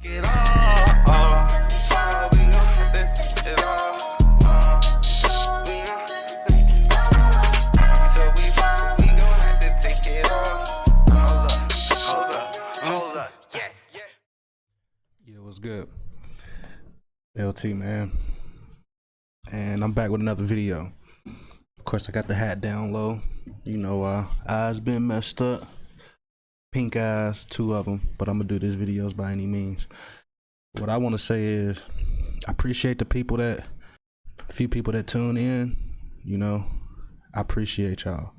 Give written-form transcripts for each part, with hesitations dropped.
Get all, we gon' have to take it all. We gon' so we gon' have to take it all. Hold up, yeah. Yeah, what's good? LT, man. And I'm back with another video. Of course, I got the hat down low. You know, eyes been messed up. Pink eyes, 2 of them. But I'm gonna do these videos by any means. What I want to say is, I appreciate the few people that tune in. You know, I appreciate y'all.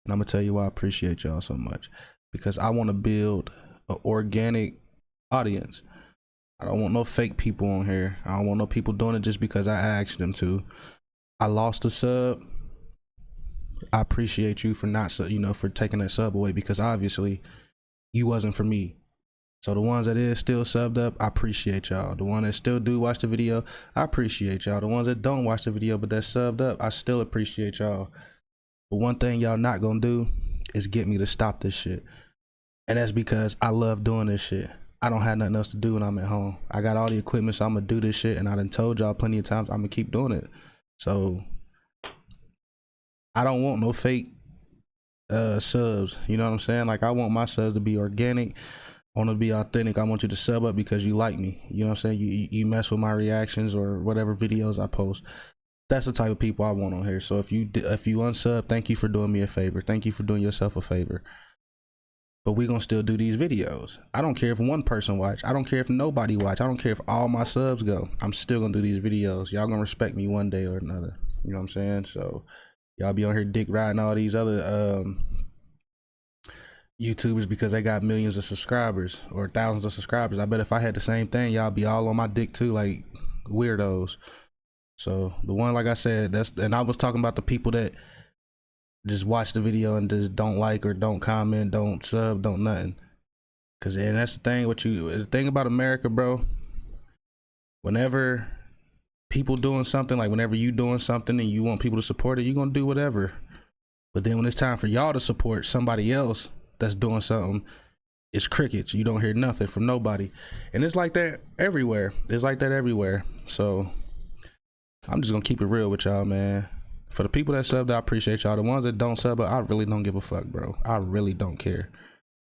And I'm gonna tell you why I appreciate y'all so much. Because I want to build an organic audience. I don't want no fake people on here. I don't want no people doing it just because I asked them to. I lost a sub. I appreciate you for not, for taking that sub away, because obviously you wasn't for me. So the ones that is still subbed up, I appreciate y'all. The ones that still do watch the video, I appreciate y'all. The ones that don't watch the video but that subbed up, I still appreciate y'all. But one thing y'all not gonna do is get me to stop this shit. And that's because I love doing this shit. I don't have nothing else to do when I'm at home. I got all the equipment, so I'm gonna do this shit, and I done told y'all plenty of times I'm gonna keep doing it. So I don't want no fake subs. You know what I'm saying? Like, I want my subs to be organic. I want to be authentic. I want you to sub up because you like me. You know what I'm saying? You mess with my reactions or whatever videos I post. That's the type of people I want on here. So if you unsub, thank you for doing me a favor. Thank you for doing yourself a favor. But we gonna still do these videos. I don't care if one person watch. I don't care if nobody watch. I don't care if all my subs go. I'm still gonna do these videos. Y'all gonna respect me one day or another. You know what I'm saying? So y'all be on here dick riding all these other YouTubers because they got millions of subscribers or thousands of subscribers. I bet if I had the same thing, y'all be all on my dick too, like weirdos. So the one, like I said, and I was talking about the people that just watch the video and just don't like or don't comment, don't sub, don't nothing. And that's the thing the thing about America, bro. Whenever people doing something, like whenever you doing something and you want people to support it, you're gonna do whatever. But then when it's time for y'all to support somebody else that's doing something, it's crickets. You don't hear nothing from nobody. And it's like that everywhere. It's like that everywhere. So I'm just gonna keep it real with y'all, man. For the people that subbed, I appreciate y'all. The ones that don't sub, I really don't give a fuck, bro. I really don't care.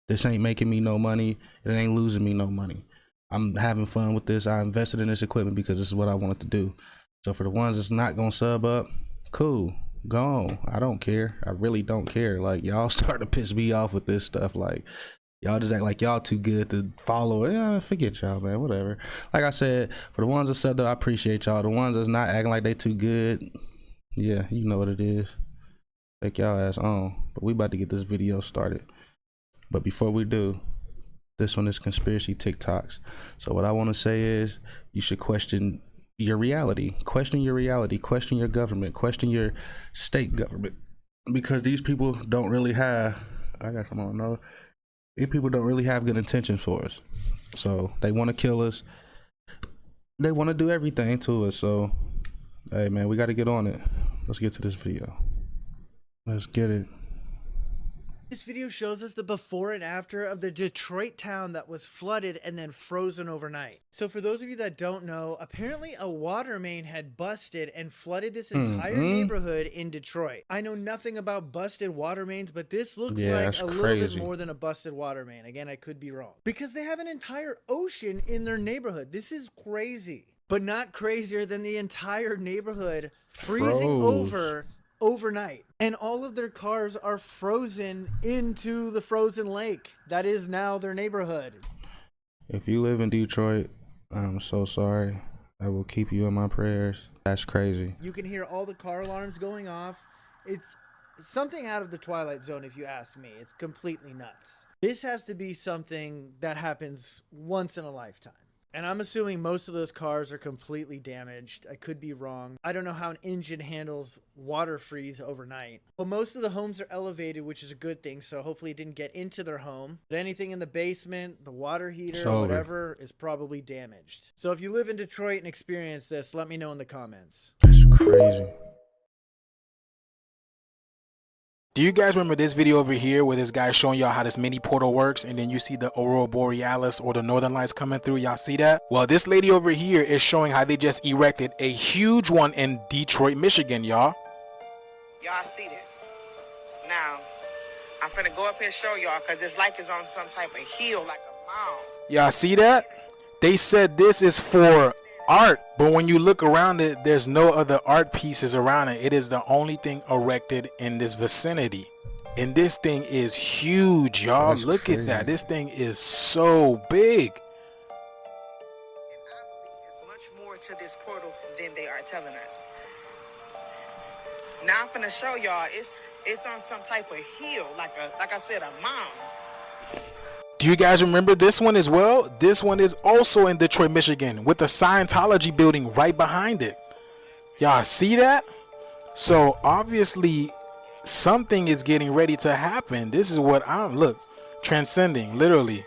This ain't making me no money. It ain't losing me no money. I'm having fun with this. I invested in this equipment because this is what I wanted to do. So for the ones that's not gonna sub up, cool, go on. I don't care. I really don't care. Like, y'all start to piss me off with this stuff. Like, y'all just act like y'all too good to follow. Yeah, forget y'all, man. Whatever. Like I said, for the ones that subbed up, I appreciate y'all. The ones that's not acting like they too good, yeah, you know what it is. Take y'all ass on. But we about to get this video started. But before we do, this one is conspiracy TikToks. So what I want to say is, you should question your reality. Question your reality. Question your government. Question your state government. Because these people don't really have, these people don't really have good intentions for us. So they want to kill us. They want to do everything to us. So, hey man, we got to get on it. Let's get to this video. Let's get it. This video shows us the before and after of the Detroit town that was flooded and then frozen overnight. So for those of you that don't know, apparently a water main had busted and flooded this entire neighborhood in Detroit. I know nothing about busted water mains, but this looks like a little bit more than a busted water main. Again, I could be wrong. Because they have an entire ocean in their neighborhood. This is crazy. But not crazier than the entire neighborhood freezing over overnight, and all of their cars are frozen into the frozen lake that is now their neighborhood. If you live in Detroit, I'm so sorry. I will keep you in my prayers. That's crazy. You can hear all the car alarms going off. It's something out of the Twilight Zone, if you ask me. It's completely nuts. This has to be something that happens once in a lifetime. And I'm assuming most of those cars are completely damaged. I could be wrong. I don't know how an engine handles water freeze overnight. Well, most of the homes are elevated, which is a good thing. So hopefully it didn't get into their home. But anything in the basement, the water heater, whatever, is probably damaged. So if you live in Detroit and experience this, let me know in the comments. That's crazy. Do you guys remember this video over here where this guy's showing y'all how this mini portal works, and then you see the Aurora Borealis or the Northern Lights coming through? Y'all see that? Well, this lady over here is showing how they just erected a huge one in Detroit, Michigan, y'all. Y'all see this? Now, I'm finna go up here and show y'all because it's like it's on some type of hill, like a mound. Y'all see that? They said this is for art, but when you look around it, there's no other art pieces around it. It is the only thing erected in this vicinity. And this thing is huge, y'all. Look crazy. at that. This thing is so big. And I believe there's much more to this portal than they are telling us. Now I'm finna show y'all it's on some type of hill, like I said, a mound. Do you guys remember this one as well? This one is also in Detroit, Michigan, with the Scientology building right behind it. Y'all see that? So obviously something is getting ready to happen. This is what look, transcending, literally,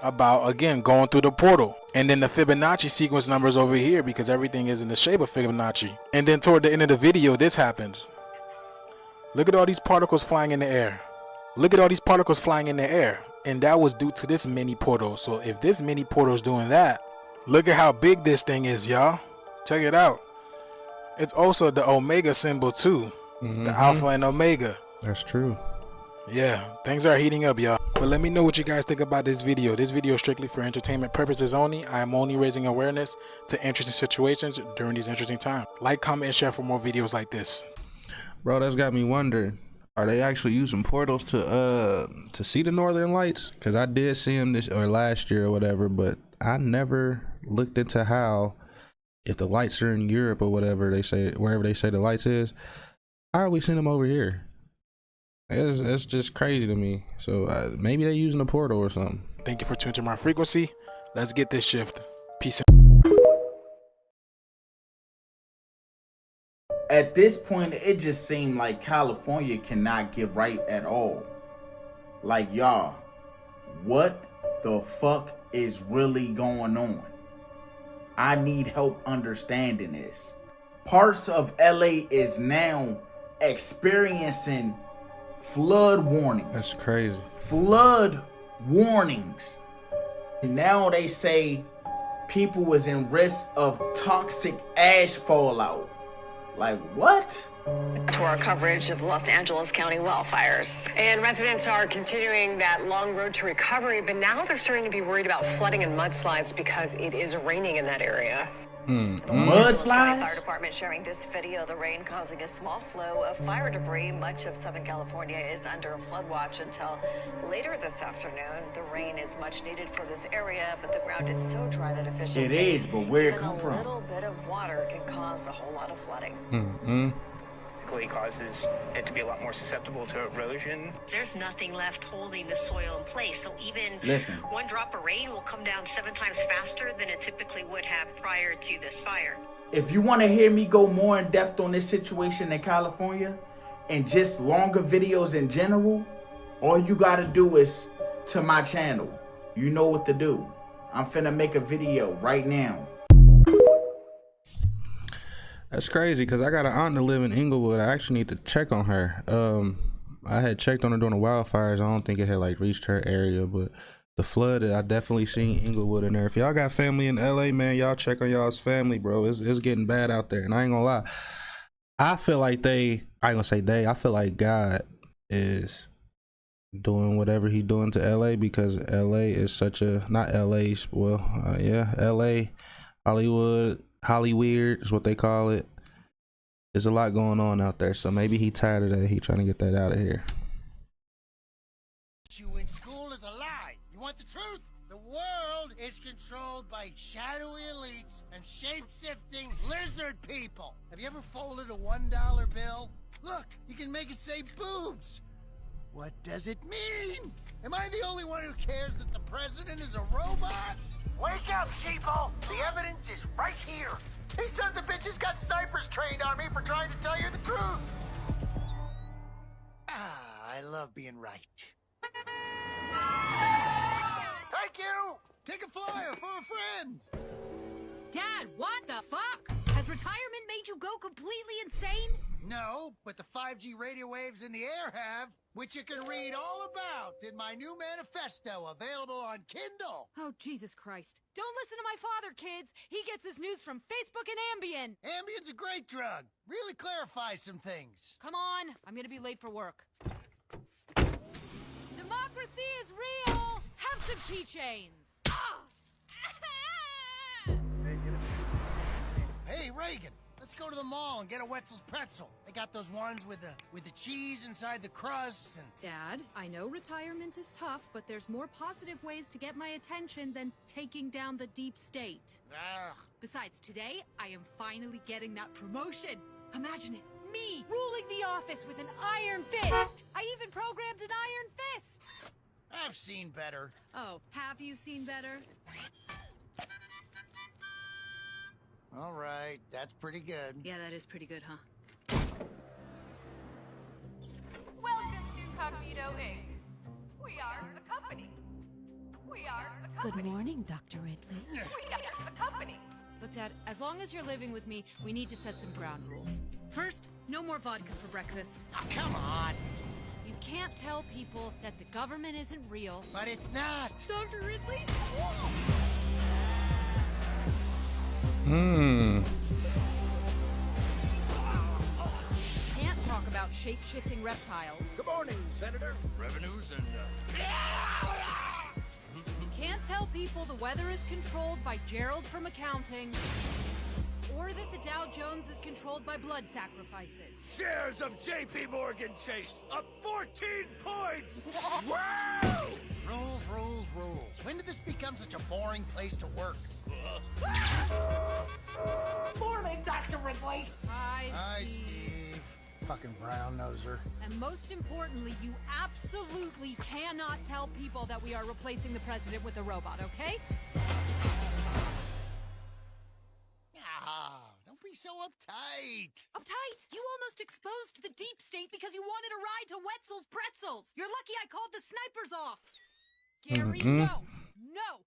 about, again, going through the portal. And then the Fibonacci sequence numbers over here, because everything is in the shape of Fibonacci. And then toward the end of the video, this happens. Look at all these particles flying in the air. Look at all these particles flying in the air. And that was due to this mini portal. So if this mini portal is doing that, look at how big this thing is, y'all. Check it out. It's also the Omega symbol too. The Alpha and Omega. That's true. Yeah, things are heating up, y'all. But let me know what you guys think about this video. This video is strictly for entertainment purposes only. I am only raising awareness to interesting situations during these interesting times. Like, comment, and share for more videos like this. Bro, that's got me wondering. Are they actually using portals to see the Northern Lights? Because I did see them last year or whatever, but I never looked into how, if the lights are in Europe or whatever they say, wherever they say the lights is, how are we seeing them over here? It's just crazy to me. So maybe they're using a portal or something. Thank you for tuning to my frequency. Let's get this shift. Peace. At this point, it just seemed like California cannot get right at all. Like, y'all, what the fuck is really going on? I need help understanding this. Parts of LA is now experiencing flood warnings. That's crazy. Flood warnings. And now they say people was in risk of toxic ash fallout. Like, what? For our coverage of Los Angeles County wildfires. And residents are continuing that long road to recovery, but now they're starting to be worried about flooding and mudslides because it is raining in that area. Mudslides? Fire department sharing this video, the rain causing a small flow of fire debris. Much of Southern California is under a flood watch until later this afternoon. The rain is much needed for this area, but the ground is so dry that officials It say is, but where it even come from? a little bit of water can cause a whole lot of flooding. Basically causes it to be a lot more susceptible to erosion. There's nothing left holding the soil in place, so even Listen. one drop of rain will come down 7 times faster than it typically would have prior to this fire. If you want to hear me go more in depth on this situation in California and just longer videos in general, all you got to do is to my channel. You know what to do. I'm finna make a video right now. That's crazy because I got an aunt that live in Inglewood. I actually need to check on her. I had checked on her during the wildfires. I don't think it had like reached her area, but the flood, I definitely seen Inglewood in there. If y'all got family in LA, man, y'all check on y'all's family, bro. It's getting bad out there, and I ain't gonna lie. I feel like I ain't gonna say I feel like God is doing whatever he doing to LA because LA is such a, not LA, well, yeah, LA, Hollywood is what they call it. There's a lot going on out there, so maybe he tired of that. He trying to get that out of here. You in school is a lie. You want the truth? The world is controlled by shadowy elites and shape-shifting lizard people. Have you ever folded a $1 bill? Look, you can make it say boobs. What does it mean? Am I the only one who cares that the president is a robot? Wake up, sheeple! The evidence is right here. These sons of bitches got snipers trained on me for trying to tell you the truth. I love being right. Thank you! Take a flyer for a friend! Dad, what the fuck? Has retirement made you go completely insane? No, but the 5G radio waves in the air have, which you can read all about in my new manifesto, available on Kindle. Oh, Jesus Christ. Don't listen to my father, kids. He gets his news from Facebook and Ambien. Ambien's a great drug. Really clarifies some things. Come on, I'm gonna be late for work. Democracy is real. Have some keychains. Hey, Reagan. Let's go to the mall and get a Wetzel's pretzel. They got those ones with the cheese inside the crust and... Dad, I know retirement is tough, but there's more positive ways to get my attention than taking down the deep state. Ugh. Besides, today, I am finally getting that promotion. Imagine it. Me, ruling the office with an iron fist. I even programmed an iron fist. I've seen better. Oh, have you seen better? All right, that's pretty good. Yeah, that is pretty good, huh? Welcome to Cognito Inc. We are the company. We are the company. Good morning, Dr. Ridley. We are the company. Look, Dad, as long as you're living with me, we need to set some ground rules. First, no more vodka for breakfast. Oh, come on. You can't tell people that the government isn't real. But it's not. Dr. Ridley? Can't talk about shape-shifting reptiles. Good morning, Senator. Revenues and, Can't tell people the weather is controlled by Gerald from accounting. Or that the Dow Jones is controlled by blood sacrifices. Shares of J.P. Morgan Chase up 14 points! Wow! Rules, rules, rules. When did this become such a boring place to work? Morning, Dr. Ridley. Hi, Steve. Fucking brown noser. And most importantly, you absolutely cannot tell people that we are replacing the president with a robot, okay? Don't be so uptight. Uptight? You almost exposed the deep state because you wanted a ride to Wetzel's Pretzels. You're lucky I called the snipers off. Gary, no. No.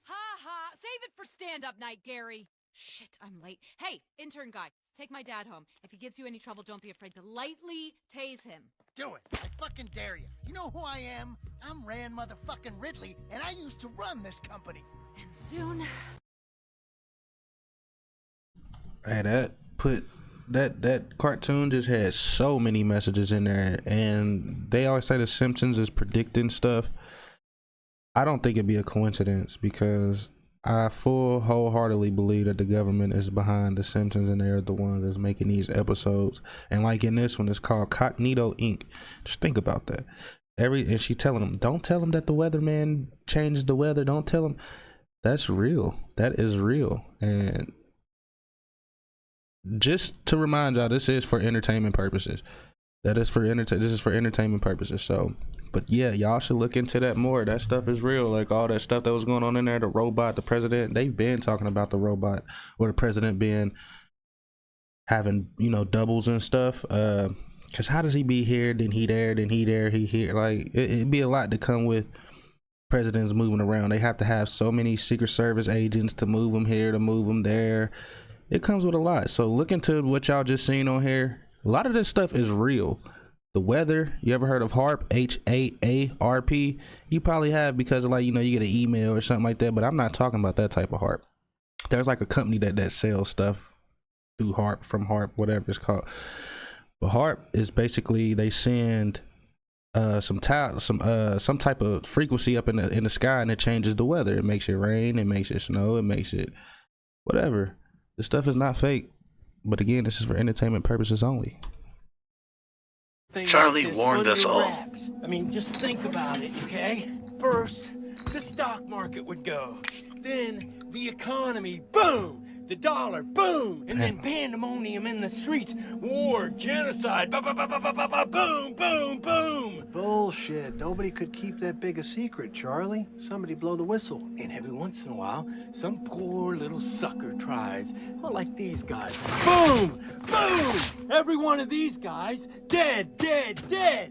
Ha ha. Save it for stand-up night, Gary. Shit, I'm late. Hey, intern guy, take my dad home. If he gives you any trouble, don't be afraid to lightly tase him. Do it. I fucking dare you. You know who I am? I'm Rand motherfucking Ridley, and I used to run this company. And soon... Hey, that cartoon just had so many messages in there, and they always say the Simpsons is predicting stuff. I don't think it'd be a coincidence because I wholeheartedly believe that the government is behind the Simpsons and they're the ones that's making these episodes. And like in this one, it's called Cognito Inc. Just think about that. And she telling them, don't tell them that the weatherman changed the weather. Don't tell them. That's real. That is real. And just to remind y'all, this is for entertainment purposes. This is for entertainment purposes. So, but yeah, y'all should look into that more. That stuff is real. Like all that stuff that was going on in there, the robot, the president, they've been talking about the robot or the president having, doubles and stuff. Cause how does he be here? Then he there, then he there, he here. Like it'd be a lot to come with presidents moving around. They have to have so many Secret Service agents to move them here, to move them there. It comes with a lot. So look into what y'all just seen on here. A lot of this stuff is real. The weather, you ever heard of HAARP? HAARP? You probably have because of you get an email or something like that, but I'm not talking about that type of HAARP. There's like a company that sells stuff through HAARP, from HAARP, whatever it's called. But HAARP is basically they send some type of frequency up in the sky, and it changes the weather. It makes it rain, it makes it snow, it makes it whatever. This stuff is not fake, but again, this is for entertainment purposes only. Charlie warned us all. I mean, just think about it, okay? First, the stock market would go. Then, the economy, boom! The dollar, boom! And then pandemonium in the streets. War, genocide, boom, boom, boom! Bullshit. Nobody could keep that big a secret, Charlie. Somebody blow the whistle. And every once in a while, some poor little sucker tries. Well, like these guys. Boom! Boom! Every one of these guys, dead, dead, dead!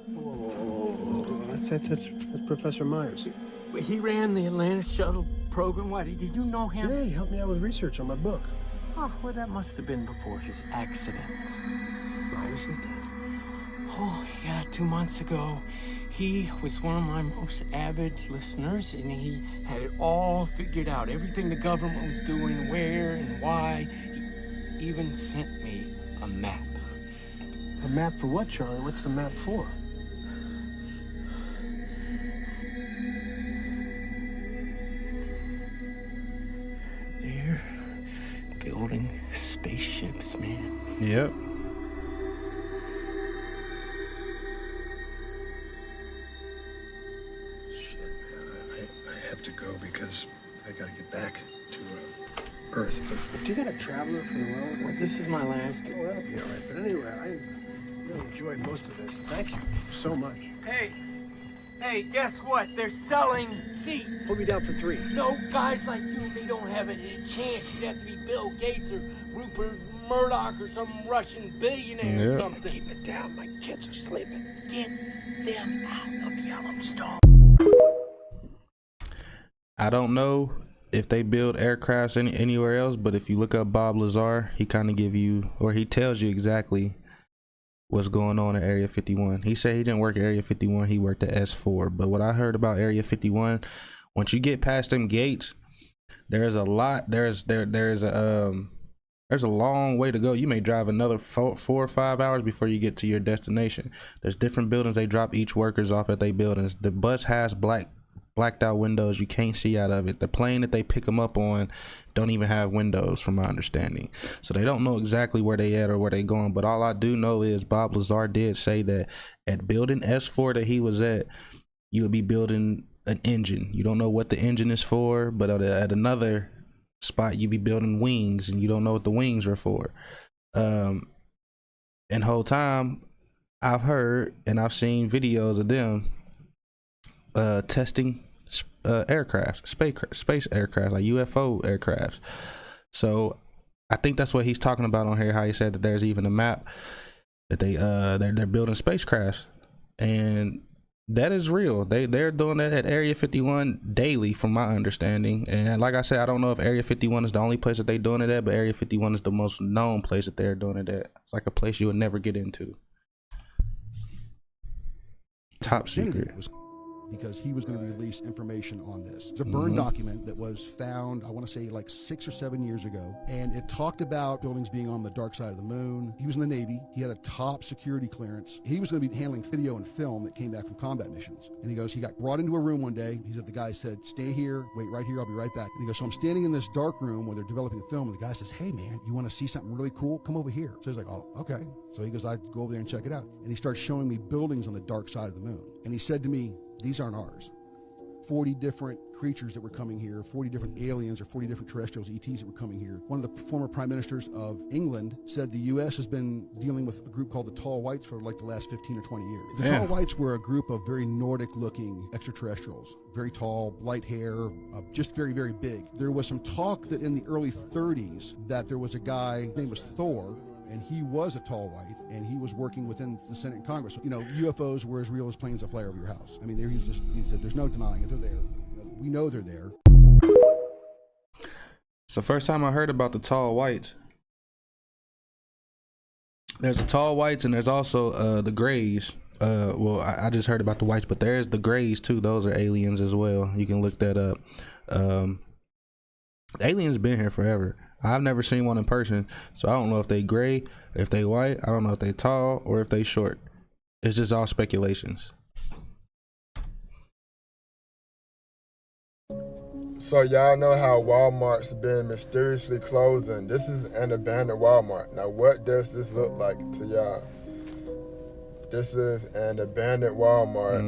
Whoa. That's Professor Myers. He ran the Atlantis shuttle program. Why, did you know him? Yeah, he helped me out with research on my book. Oh, well, that must have been before his accident. Myers is dead? Oh, yeah, 2 months ago. He was one of my most avid listeners, and he had it all figured out. Everything the government was doing, where and why. He even sent me a map. A map for what, Charlie? What's the map for? They're building spaceships, man. Yep. I have to go because I gotta get back to Earth. But you got a traveler for the road? Well, this is my last. Oh, that'll be all right. But anyway, I really enjoyed most of this. Thank you so much. Hey, guess what? They're selling seats. Put me down for 3. No, guys like you and me don't have a chance. You'd have to be Bill Gates or Rupert Murdoch or some Russian billionaire or something. Keep it down. My kids are sleeping. Get them out of Yellowstone. I don't know if they build aircrafts anywhere else, but if you look up Bob Lazar, he kind of give you, or he tells you exactly what's going on at Area 51. He said he didn't work at Area 51, he worked at S4. But what I heard about Area 51, once you get past them gates, there's a lot. There's a long way to go. You may drive another 4 or 5 hours before you get to your destination. There's different buildings they drop each workers off at their buildings. The bus has blacked out windows. You can't see out of it. The plane that they pick them up on don't even have windows, from my understanding. So they don't know exactly where they at or where they going. But all I do know is Bob Lazar did say that at building S4 that he was at, you would be building an engine. You don't know what the engine is for, but at another spot you be building wings, and you don't know what the wings are for. And whole time I've heard and I've seen videos of them testing aircraft, space aircraft, like UFO aircrafts. So I think that's what he's talking about on here, how he said that there's even a map that they're building spacecrafts, and that is real. They're doing that at Area 51 daily, from my understanding. And like I said, I don't know if Area 51 is the only place that they're doing it at, but Area 51 is the most known place that they're doing it at. It's like a place you would never get into. Top secret. Because he was going to release information on this. It's a burn document that was found, I want to say like 6 or 7 years ago, and it talked about buildings being on the dark side of the moon. He was in the Navy. He had a top security clearance. He was going to be handling video and film that came back from combat missions. And he goes, he got brought into a room one day. He said, the guy said, stay here, wait right here, I'll be right back. And he goes, so I'm standing in this dark room where they're developing the film, and the guy says, hey man, you want to see something really cool? Come over here. So he's like, oh, okay. So he goes, I go over there and check it out. And he starts showing me buildings on the dark side of the moon. And he said to me, these aren't ours. 40 different creatures that were coming here, 40 different aliens or 40 different terrestrials, ETs that were coming here. One of the former prime ministers of England said the U.S. has been dealing with a group called the Tall Whites for like the last 15 or 20 years. The Tall Whites were a group of very Nordic-looking extraterrestrials, very tall, light hair, just very, very big. There was some talk that in the early 30s that there was a guy, his name was Thor, and he was a tall white, and he was working within the Senate and Congress. You know, UFOs were as real as planes that fly over your house. I mean, he said, there's no denying it, they're there. We know they're there. So first time I heard about the tall whites. There's the tall whites, and there's also the grays. Well, I just heard about the whites, but there's the grays too. Those are aliens as well. You can look that up. Aliens been here forever. I've never seen one in person, so I don't know if they gray, if they white. I don't know if they tall or if they short. It's just all speculations. So y'all know how Walmart's been mysteriously closing. This is an abandoned Walmart. Now what does this look like to y'all? This is an abandoned Walmart,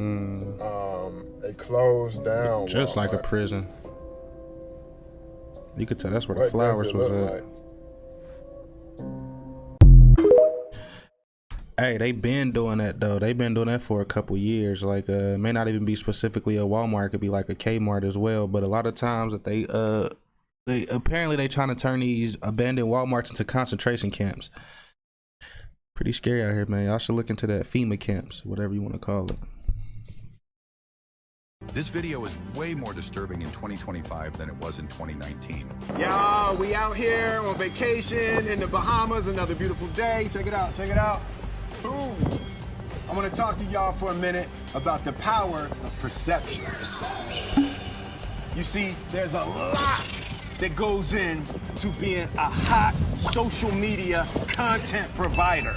a closed down Just Walmart. like a prison. You could tell that's where the flowers was at. Hey, they been doing that though. They've been doing that for a couple years. Like, it may not even be specifically a Walmart. It could be like a Kmart as well. But a lot of times that they apparently they trying to turn these abandoned Walmarts into concentration camps. Pretty scary out here, man. Y'all should look into that FEMA camps, whatever you want to call it. This video is way more disturbing in 2025 than it was in 2019. Y'all, we out here on vacation in the Bahamas. Another beautiful day. Check it out. Check it out. Boom. I want to talk to y'all for a minute about the power of perception. You see, there's a lot that goes in to being a hot social media content provider.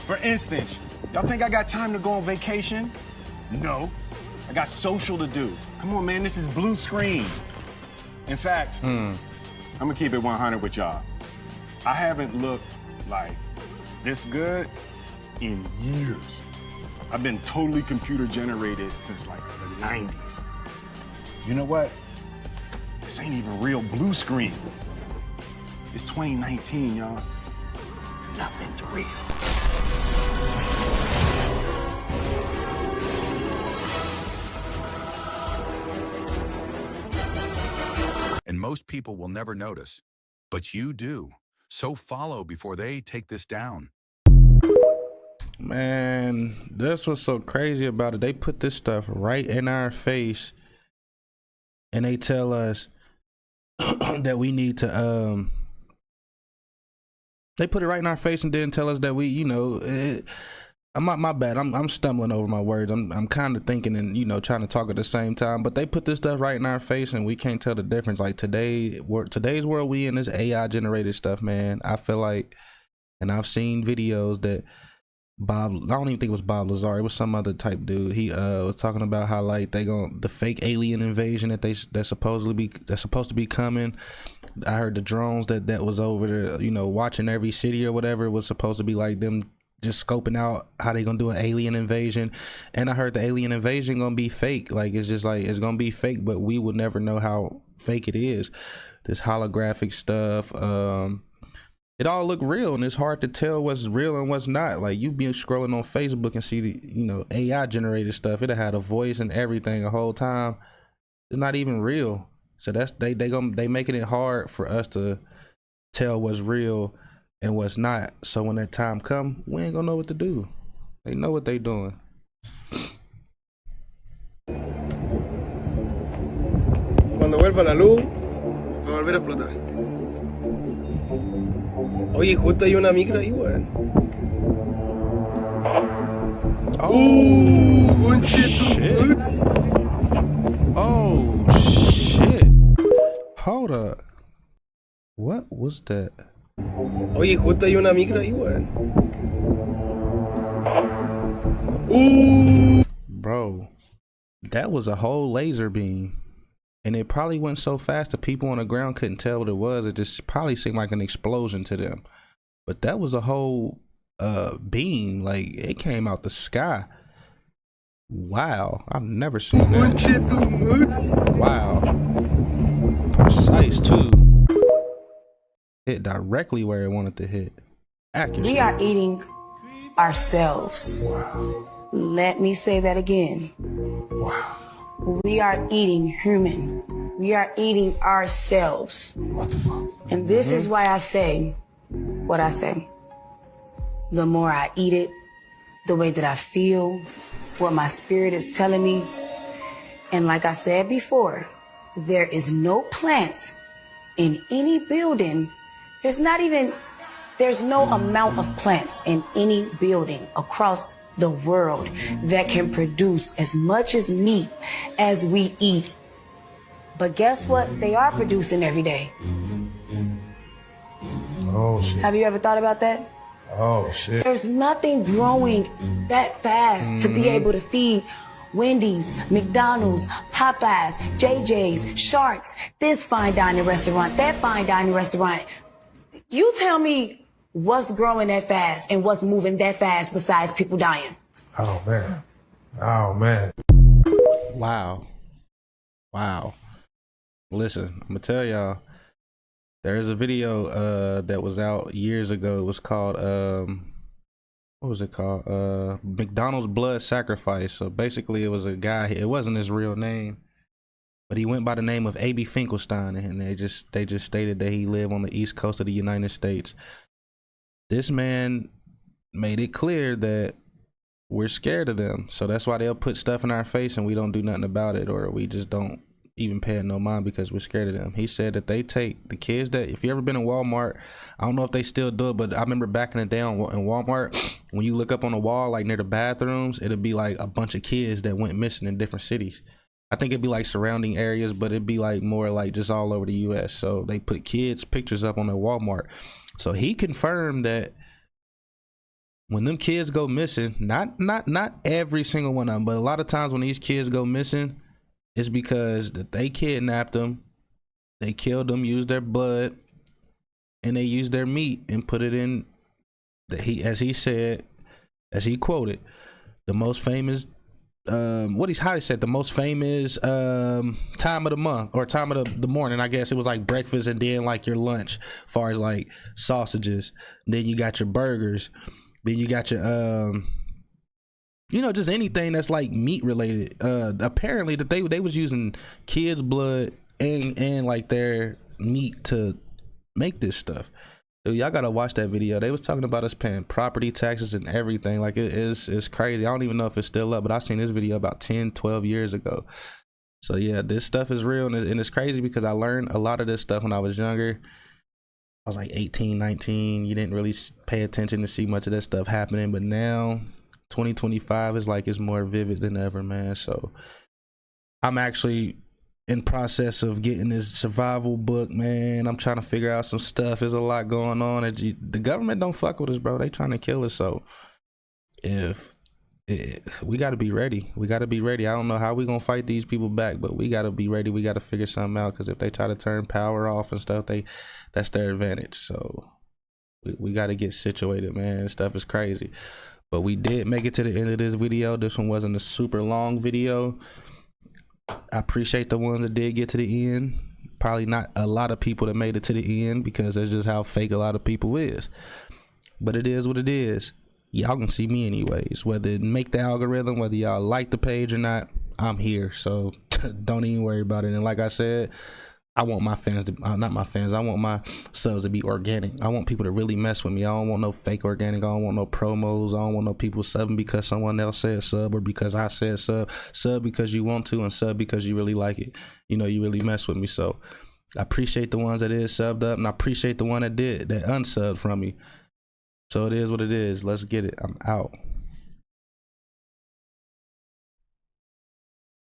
For instance, y'all think I got time to go on vacation? No. I got social to do. Come on, man, this is blue screen. In fact, I'm gonna keep it 100 with y'all. I haven't looked like this good in years. I've been totally computer generated since like the 90s. You know what? This ain't even real blue screen. It's 2019, y'all. Nothing's real. And most people will never notice, but you do. So follow before they take this down. Man, that's what's so crazy about it. They put this stuff right in our face and they tell us that we need to they put it right in our face and then tell us that we, you know, my bad. I'm stumbling over my words. I'm kind of thinking and, you know, trying to talk at the same time, but they put this stuff right in our face and we can't tell the difference. Like today's world we in, this AI generated stuff, man. I feel like, and I've seen videos that I don't even think it was Bob Lazar, it was some other type dude. He was talking about how like the fake alien invasion that's supposed to be coming. I heard the drones that was over there, you know, watching every city or whatever, was supposed to be like them just scoping out how they gonna do an alien invasion. And I heard the alien invasion gonna be fake. Like it's just like it's gonna be fake, but we will never know how fake it is. This holographic stuff, it all look real, and it's hard to tell what's real and what's not. Like you be scrolling on Facebook and see the, you know, AI generated stuff. It had a voice and everything the whole time. It's not even real. So that's they making it hard for us to tell what's real and what's not. So when that time come, we ain't gonna know what to do. They know what they doing. Cuando vuelva la luz, va a volver a explotar. Oye, justo hay una micro ahí, weón. Oh, shit. Oh, shit. Hold up. What was that? Oye, justo hay una micro ahí, weón. Bro, that was a whole laser beam. And it probably went so fast the people on the ground couldn't tell what it was. It just probably seemed like an explosion to them. But that was a whole beam. Like it came out the sky. Wow, I've never seen that. Wow. Precise too. Hit directly where it wanted to hit. Accuracy. We are eating ourselves. Wow. Let me say that again. Wow. We are eating human. We are eating ourselves. What the fuck? And this is why I say what I say. The more I eat it, the way that I feel, what my spirit is telling me. And like I said before, there is no plants in any building. There's no amount of plants in any building across the world that can produce as much as meat as we eat. But guess what they are producing every day? Oh shit. Have you ever thought about that? Oh shit. There's nothing growing that fast to be able to feed Wendy's, McDonald's, Popeyes, JJ's, Sharks, this fine dining restaurant, that fine dining restaurant. You tell me what's growing that fast and what's moving that fast besides people dying. Oh man. Oh man. Wow. Wow. Listen, I'm gonna tell y'all, there's a video that was out years ago. It was called what was it called? McDonald's Blood Sacrifice. So basically it was a guy, it wasn't his real name, but he went by the name of A.B. Finkelstein, and they just stated that he lived on the East Coast of the United States. This man made it clear that we're scared of them. So that's why they'll put stuff in our face and we don't do nothing about it, or we just don't even pay it no mind because we're scared of them. He said that they take the kids that, if you ever been in Walmart, I don't know if they still do it, but I remember back in the day in Walmart, when you look up on the wall, like near the bathrooms, it'd be like a bunch of kids that went missing in different cities. I think it'd be like surrounding areas, but it'd be like more like just all over the US. So they put kids' pictures up on their Walmart. So he confirmed that when them kids go missing, not every single one of them, but a lot of times when these kids go missing, it's because that they kidnapped them, they killed them, used their blood, and they used their meat and put it in as he said, as he quoted, the most famous the most famous time of the month, or time of the morning. I guess it was like breakfast and then like your lunch, as far as like sausages. Then you got your burgers. Then you got your just anything that's like meat related. Apparently that they was using kids' blood and like their meat to make this stuff. Dude, y'all gotta watch that video. They was talking about us paying property taxes and everything. Like it's crazy. I don't even know if it's still up, but I seen this video about 10-12 years ago. So yeah, this stuff is real, and it's crazy because I learned a lot of this stuff when I was younger. I was like 18, 19. You didn't really pay attention to see much of that stuff happening, but now 2025 is like, it's more vivid than ever, man. So I'm actually in process of getting this survival book, man. I'm trying to figure out some stuff. There's a lot going on. The government don't fuck with us, bro. They trying to kill us. So we got to be ready. We got to be ready. I don't know how we gonna fight these people back, but we got to be ready. We got to figure something out, because if they try to turn power off and stuff, that's their advantage. So we got to get situated, man. This stuff is crazy. But we did make it to the end of this video. This one wasn't a super long video. I appreciate the ones that did get to the end. Probably not a lot of people that made it to the end, because that's just how fake a lot of people is. But it is what it is. Y'all can see me anyways. Whether it make the algorithm, whether y'all like the page or not, I'm here. So don't even worry about it. And like I said, I want my fans to, not my fans, I want my subs to be organic. I want people to really mess with me. I don't want no fake organic. I don't want no promos. I don't want no people subbing because someone else said sub, or because I said sub. Sub because you want to, and sub because you really like it. You know, you really mess with me. So I appreciate the ones that is subbed up, and I appreciate the one that unsubbed from me. So it is what it is. Let's get it. I'm out.